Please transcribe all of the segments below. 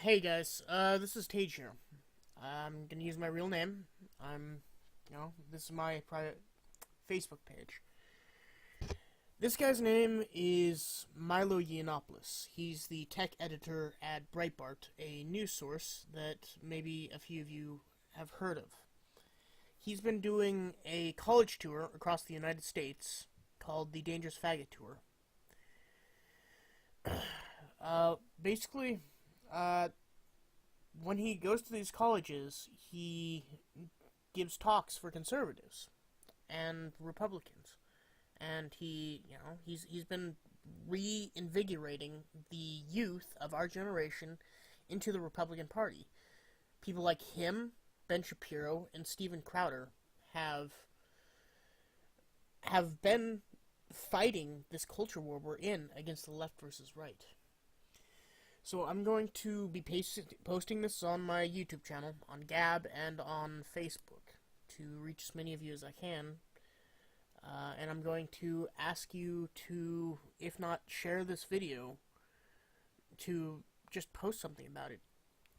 Hey guys, this is Tage here. I'm gonna use my real name. This is my private Facebook page. This guy's name is Milo Yiannopoulos. He's the tech editor at Breitbart, a news source that maybe a few of you have heard of. He's been doing a college tour across the United States called the Dangerous Faggot Tour. Basically, uh, when he goes to these colleges, he gives talks for conservatives and Republicans, and he's been reinvigorating the youth of our generation into the Republican Party. People like him, Ben Shapiro, and Steven Crowder have have been fighting this culture war we're in against the left versus right. So I'm going to be posting this on my YouTube channel, on Gab, and on Facebook to reach as many of you as I can. And I'm going to ask you to, if not share this video, to just post something about it.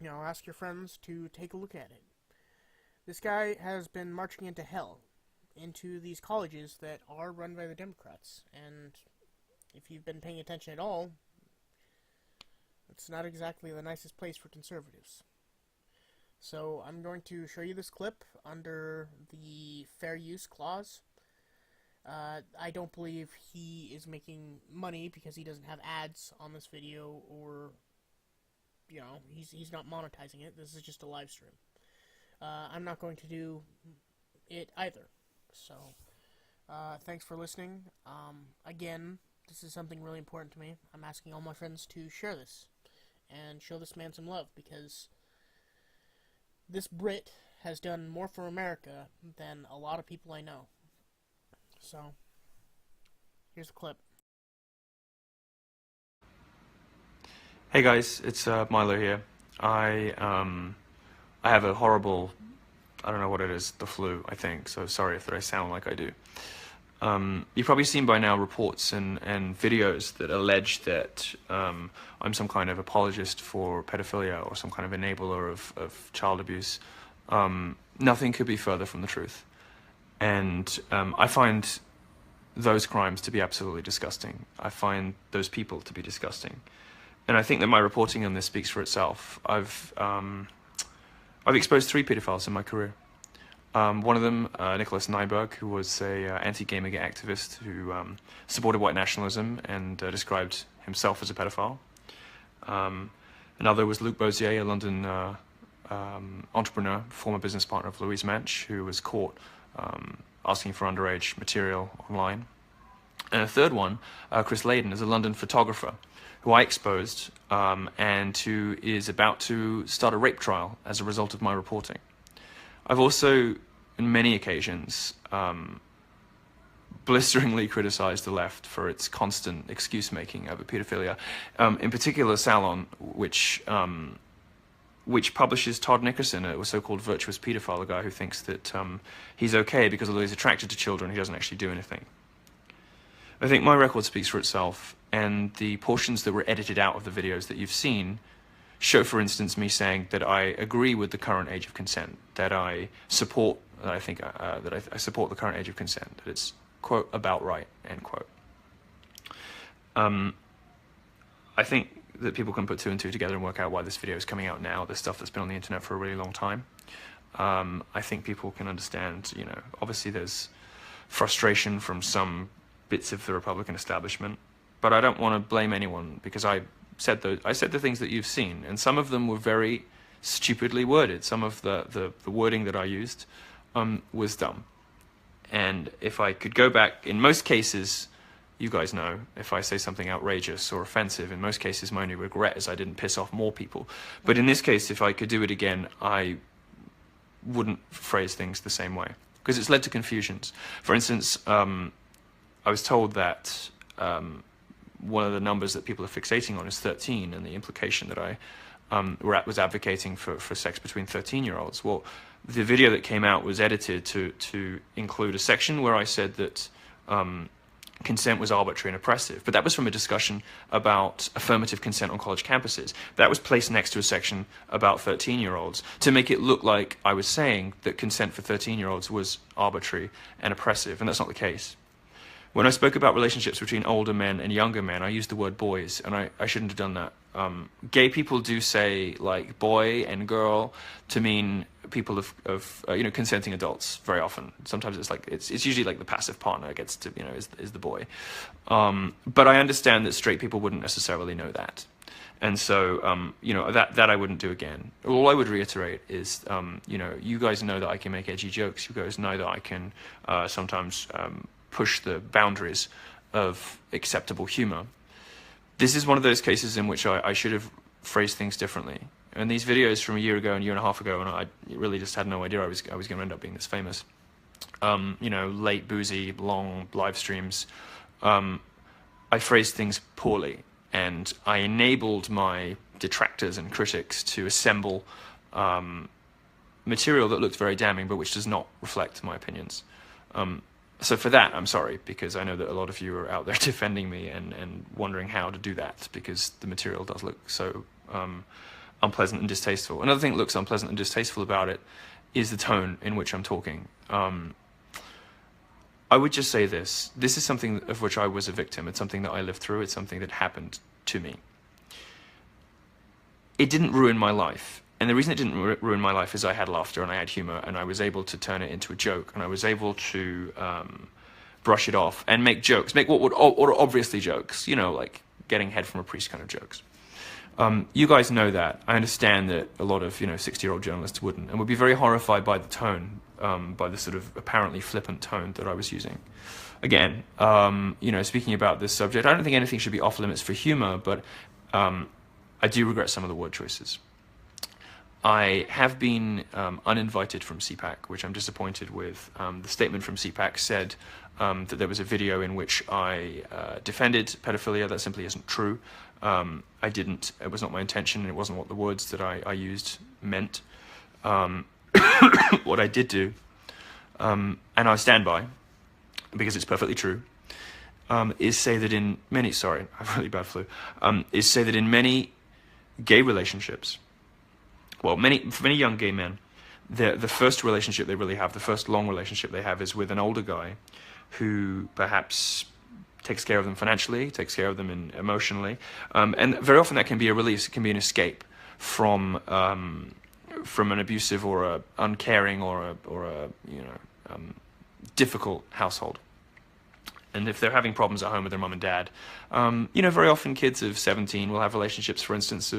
Ask your friends to take a look at it. This guy has been marching into hell, into these colleges that are run by the Democrats. And if you've been paying attention at all, it's not exactly the nicest place for conservatives. So I'm going to show you this clip under the fair use clause. I don't believe he is making money because he doesn't have ads on this video, or he's not monetizing it. This is just a live stream. I'm not going to do it either. So thanks for listening. Again, this is something really important to me. I'm asking all my friends to share this and show this man some love, because this Brit has done more for America than a lot of people I know. So, here's the clip. Hey guys, it's Milo here. I have a horrible, I don't know what it is, the flu, I think, so sorry if I sound like I do. You've probably seen by now reports and videos that allege that I'm some kind of apologist for pedophilia or some kind of enabler of child abuse. Nothing could be further from the truth. And I find those crimes to be absolutely disgusting. I find those people to be disgusting. And I think that my reporting on this speaks for itself. I've exposed 3 pedophiles in my career. One of them, Nicholas Nyberg, who was a anti-Gamergate activist who supported white nationalism and described himself as a pedophile. Another was Luc Bozier, a London entrepreneur, former business partner of Louise Manch, who was caught asking for underage material online. And a third one, Chris Layden, is a London photographer who I exposed and who is about to start a rape trial as a result of my reporting. I've also, on many occasions, blisteringly criticized the left for its constant excuse-making over pedophilia. In particular, Salon, which publishes Todd Nickerson, a so-called virtuous pedophile, a guy who thinks that he's okay because although he's attracted to children, he doesn't actually do anything. I think my record speaks for itself, and the portions that were edited out of the videos that you've seen show, for instance, me saying that I agree with the current age of consent, that I support, that I support the current age of consent, that it's, quote, about right, end quote. I think that people can put 2 and 2 together and work out why this video is coming out now. This stuff that's been on the internet for a really long time. I think people can understand, obviously there's frustration from some bits of the Republican establishment, but I don't want to blame anyone, because I said the things that you've seen, and some of them were very stupidly worded. Some of the wording that I used was dumb. And if I could go back, in most cases, you guys know, if I say something outrageous or offensive, in most cases my only regret is I didn't piss off more people. But in this case, if I could do it again, I wouldn't phrase things the same way, because it's led to confusions. For instance, I was told that one of the numbers that people are fixating on is 13, and the implication that I was advocating for sex between 13-year-olds. Well, the video that came out was edited to include a section where I said that consent was arbitrary and oppressive. But that was from a discussion about affirmative consent on college campuses. That was placed next to a section about 13-year-olds to make it look like I was saying that consent for 13-year-olds was arbitrary and oppressive, and that's not the case. When I spoke about relationships between older men and younger men, I used the word boys, and I shouldn't have done that. Gay people do say like boy and girl to mean people of consenting adults very often. Sometimes it's usually like the passive partner gets to is the boy. But I understand that straight people wouldn't necessarily know that, and so that I wouldn't do again. All I would reiterate is you guys know that I can make edgy jokes. You guys know that I can sometimes push the boundaries of acceptable humor. This is one of those cases in which I should have phrased things differently. And these videos from a year ago and a year and a half ago, and I really just had no idea I was going to end up being this famous. Late, boozy, long live streams. I phrased things poorly, and I enabled my detractors and critics to assemble material that looked very damning, but which does not reflect my opinions. So for that, I'm sorry, because I know that a lot of you are out there defending me and wondering how to do that, because the material does look so unpleasant and distasteful. Another thing that looks unpleasant and distasteful about it is the tone in which I'm talking. I would just say this. This is something of which I was a victim. It's something that I lived through. It's something that happened to me. It didn't ruin my life. And the reason it didn't ruin my life is I had laughter and I had humor, and I was able to turn it into a joke, and I was able to brush it off and make jokes, make what are obviously jokes, like getting head from a priest kind of jokes. You guys know that. I understand that a lot of 60-year-old journalists wouldn't, and would be very horrified by the tone, by the sort of apparently flippant tone that I was using. Again, speaking about this subject, I don't think anything should be off limits for humor, but I do regret some of the word choices. I have been uninvited from CPAC, which I'm disappointed with. The statement from CPAC said that there was a video in which I defended pedophilia. That simply isn't true. I didn't. It was not my intention, and it wasn't what the words that I used meant. What I did do, and I stand by, because it's perfectly true, is say that in many, sorry, I have really bad flu, is say that in many gay relationships, well, for many young gay men, the first relationship they really have, the first long relationship they have, is with an older guy who perhaps takes care of them financially, takes care of them emotionally, and very often that can be a release, it can be an escape from an abusive or a uncaring or a difficult household. And if they're having problems at home with their mum and dad, very often kids of 17 will have relationships, for instance,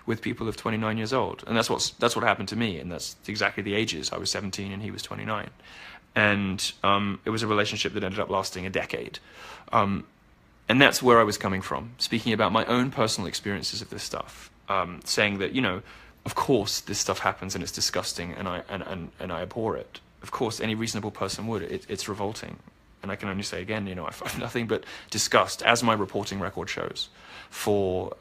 with people of 29 years old. And that's what happened to me, and that's exactly the ages. I was 17 and he was 29. And it was a relationship that ended up lasting a decade. And that's where I was coming from, speaking about my own personal experiences of this stuff, saying that, of course this stuff happens and it's disgusting and I abhor it. Of course, any reasonable person would. It's revolting. And I can only say again, I find nothing but disgust, as my reporting record shows, for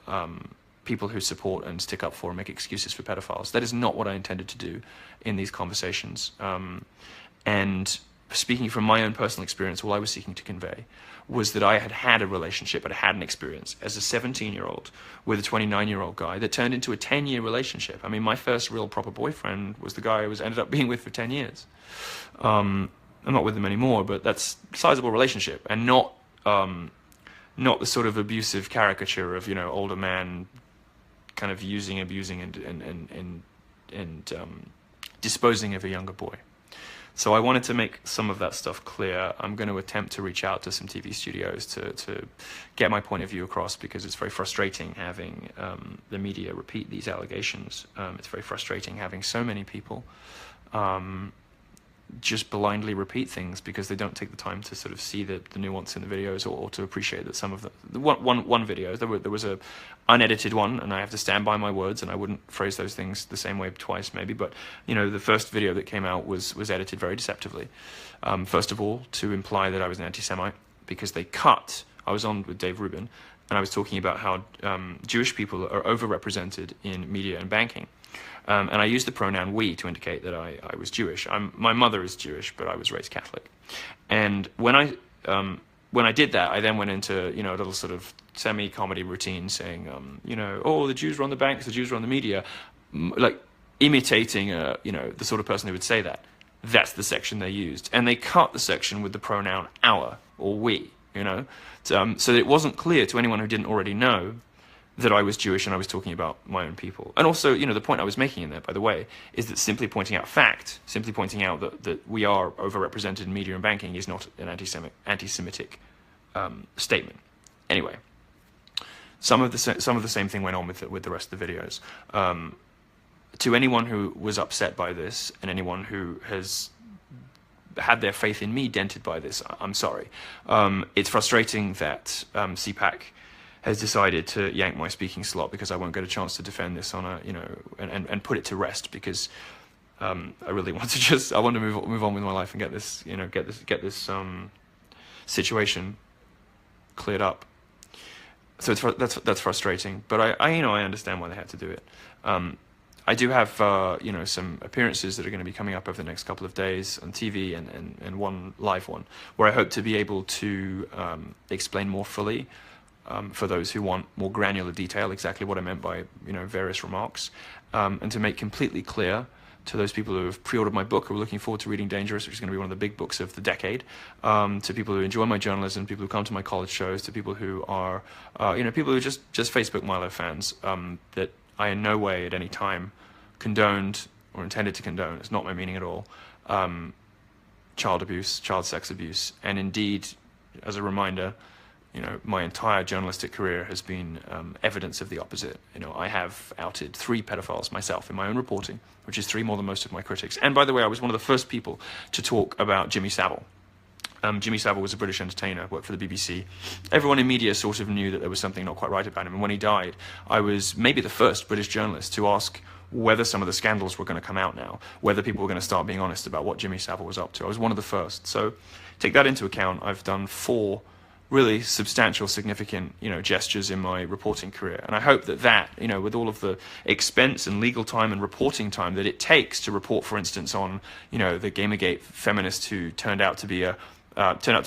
people who support and stick up for and make excuses for pedophiles. That is not what I intended to do in these conversations. And speaking from my own personal experience, all I was seeking to convey was that I had a relationship, I had an experience as a 17-year-old with a 29-year-old guy that turned into a 10-year relationship. I mean, my first real proper boyfriend was the guy I ended up being with for 10 years. I'm not with them anymore, but that's a sizable relationship, and not the sort of abusive caricature of older man kind of abusing and disposing of a younger boy. So I wanted to make some of that stuff clear. I'm going to attempt to reach out to some TV studios to get my point of view across, because it's very frustrating having the media repeat these allegations. It's very frustrating having so many people just blindly repeat things because they don't take the time to sort of see the nuance in the videos, or to appreciate that some of the one video, there was a unedited one, and I have to stand by my words, and I wouldn't phrase those things the same way twice maybe, but the first video that came out was edited very deceptively. First of all, to imply that I was an anti-Semite, because I was on with Dave Rubin, and I was talking about how Jewish people are overrepresented in media and banking. And I used the pronoun we to indicate that I was Jewish. My mother is Jewish, but I was raised Catholic. And when I when I did that, I then went into, a little sort of semi-comedy routine saying, oh, the Jews run the banks, the Jews run the media, like imitating, the sort of person who would say that. That's the section they used, and they cut the section with the pronoun our or we, so that it wasn't clear to anyone who didn't already know that I was Jewish and I was talking about my own people. And also, the point I was making in there, by the way, is that simply pointing out fact, simply pointing out that we are overrepresented in media and banking is not an anti-Semitic statement. Anyway, some of the same thing went on with the rest of the videos. To anyone who was upset by this and anyone who has had their faith in me dented by this, I'm sorry. It's frustrating that CPAC has decided to yank my speaking slot because I won't get a chance to defend this on and put it to rest, because I really want to I want to move on with my life and get this situation cleared up. So that's frustrating, but I understand why they had to do it. I do have some appearances that are going to be coming up over the next couple of days on TV and one live one where I hope to be able to explain more fully, for those who want more granular detail, exactly what I meant by various remarks, and to make completely clear to those people who have pre-ordered my book, who are looking forward to reading Dangerous, which is going to be one of the big books of the decade, to people who enjoy my journalism, people who come to my college shows, to people who are people who are just Facebook Milo fans, that I in no way at any time condoned or intended to condone, it's not my meaning at all, child abuse, child sex abuse, and indeed, as a reminder, my entire journalistic career has been evidence of the opposite. I have outed 3 pedophiles myself in my own reporting, which is 3 more than most of my critics. And by the way, I was one of the first people to talk about Jimmy Savile. Jimmy Savile was a British entertainer, worked for the BBC. Everyone in media sort of knew that there was something not quite right about him. And when he died, I was maybe the first British journalist to ask whether some of the scandals were going to come out now, whether people were going to start being honest about what Jimmy Savile was up to. I was one of the first. So take that into account. I've done 4 really substantial, significant, gestures in my reporting career. And I hope that, with all of the expense and legal time and reporting time that it takes to report, for instance, on, the Gamergate feminist who turned out to be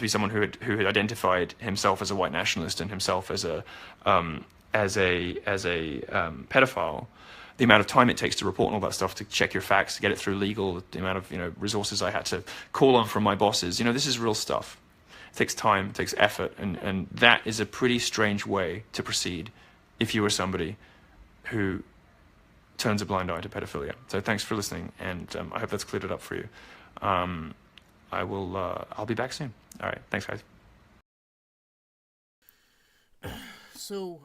someone who had identified himself as a white nationalist and himself as a pedophile. The amount of time it takes to report and all that stuff, to check your facts, to get it through legal, the amount of resources I had to call on from my bosses. This is real stuff. It takes time, it takes effort, and that is a pretty strange way to proceed if you are somebody who turns a blind eye to pedophilia. So thanks for listening, and I hope that's cleared it up for you. I'll be back soon. All right, thanks, guys. So,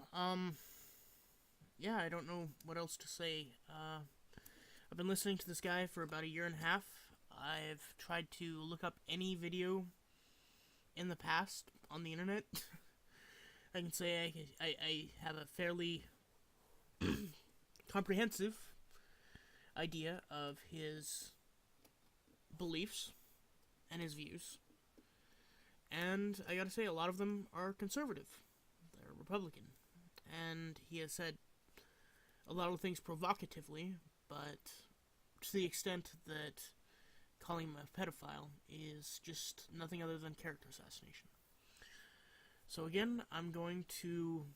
yeah, I don't know what else to say. I've been listening to this guy for about a year and a half. I've tried to look up any video in the past on the internet. I can say I have a fairly comprehensive idea of his beliefs and his views. And I gotta say, a lot of them are conservative. They're Republican. And he has said a lot of things provocatively, but to the extent that calling him a pedophile is just nothing other than character assassination. So again, I'm going to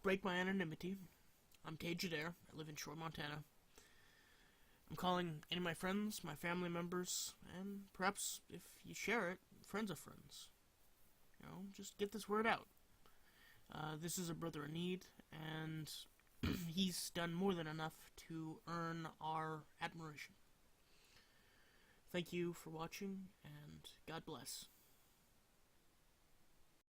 break my anonymity. I'm Tage Adair. I live in Shore, Montana. I'm calling any of my friends, my family members, and perhaps if you share it, friends of friends. Just get this word out. This is a brother in need, and he's done more than enough to earn our admiration. Thank you for watching, and God bless.